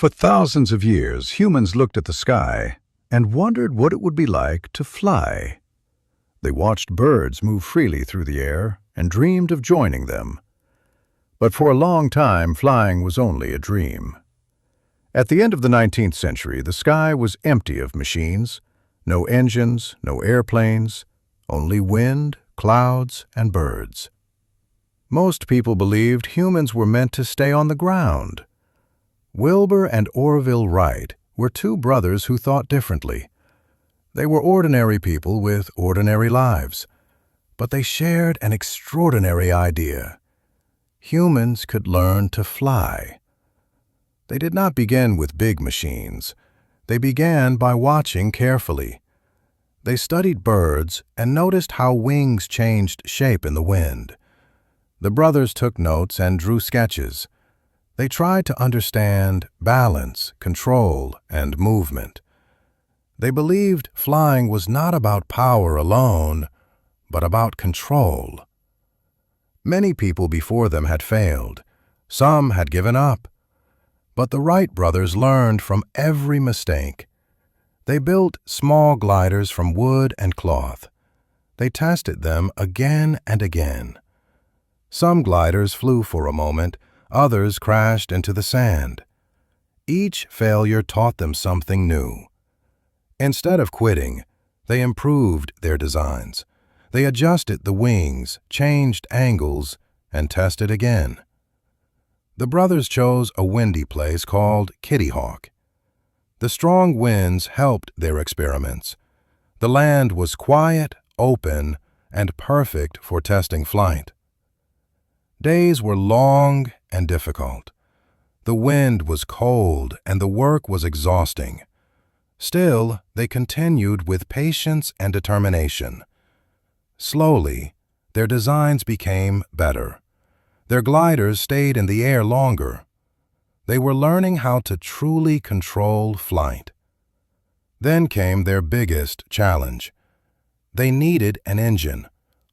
For thousands of years, humans looked at the sky and wondered what it would be like to fly. They watched birds move freely through the air and dreamed of joining them. But for a long time, flying was only a dream. At the end of the 19th century, the sky was empty of machines, no engines, no airplanes, only wind, clouds, and birds. Most people believed humans were meant to stay on the ground. Wilbur and Orville Wright were two brothers who thought differently. They were ordinary people with ordinary lives, but they shared an extraordinary idea. Humans could learn to fly. They did not begin with big machines. They began by watching carefully. They studied birds and noticed how wings changed shape in the wind. The brothers took notes and drew sketches. They tried to understand balance, control, and movement. They believed flying was not about power alone, but about control. Many people before them had failed. Some had given up. But the Wright brothers learned from every mistake. They built small gliders from wood and cloth. They tested them again and again. Some gliders flew for a moment, others crashed into the sand. Each failure taught them something new. Instead of quitting, they improved their designs. They adjusted the wings, changed angles, and tested again. The brothers chose a windy place called Kitty Hawk. The strong winds helped their experiments. The land was quiet, open, and perfect for testing flight. Days were long and difficult. The wind was cold and the work was exhausting. Still, they continued with patience and determination. Slowly, their designs became better. Their gliders stayed in the air longer. They were learning how to truly control flight. Then came their biggest challenge. They needed an engine,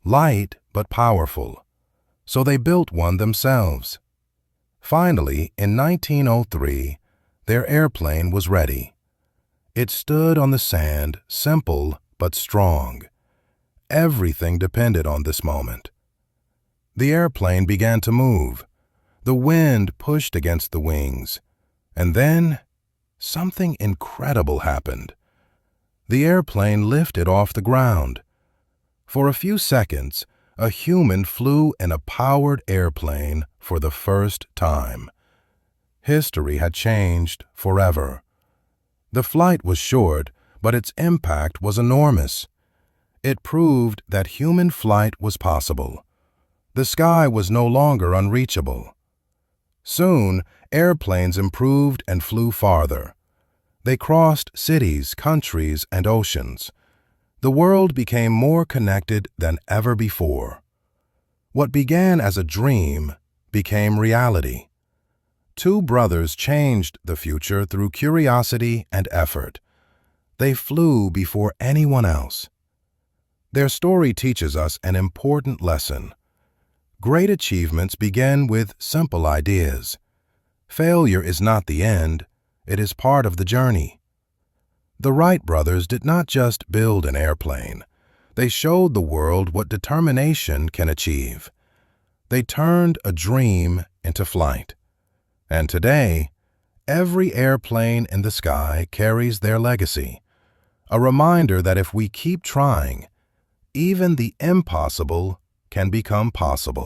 light but powerful. So they built one themselves. Finally, in 1903, their airplane was ready. It stood on the sand, simple but strong. Everything depended on this moment. The airplane began to move. The wind pushed against the wings. And then, something incredible happened. The airplane lifted off the ground. For a few seconds, a human flew in a powered airplane for the first time. History had changed forever. The flight was short, but its impact was enormous. It proved that human flight was possible. The sky was no longer unreachable. Soon, airplanes improved and flew farther. They crossed cities, countries, and oceans. The world became more connected than ever before. What began as a dream became reality. Two brothers changed the future through curiosity and effort. They flew before anyone else. Their story teaches us an important lesson. Great achievements begin with simple ideas. Failure is not the end, it is part of the journey. The Wright brothers did not just build an airplane. They showed the world what determination can achieve. They turned a dream into flight. And today, every airplane in the sky carries their legacy, a reminder that if we keep trying, even the impossible can become possible.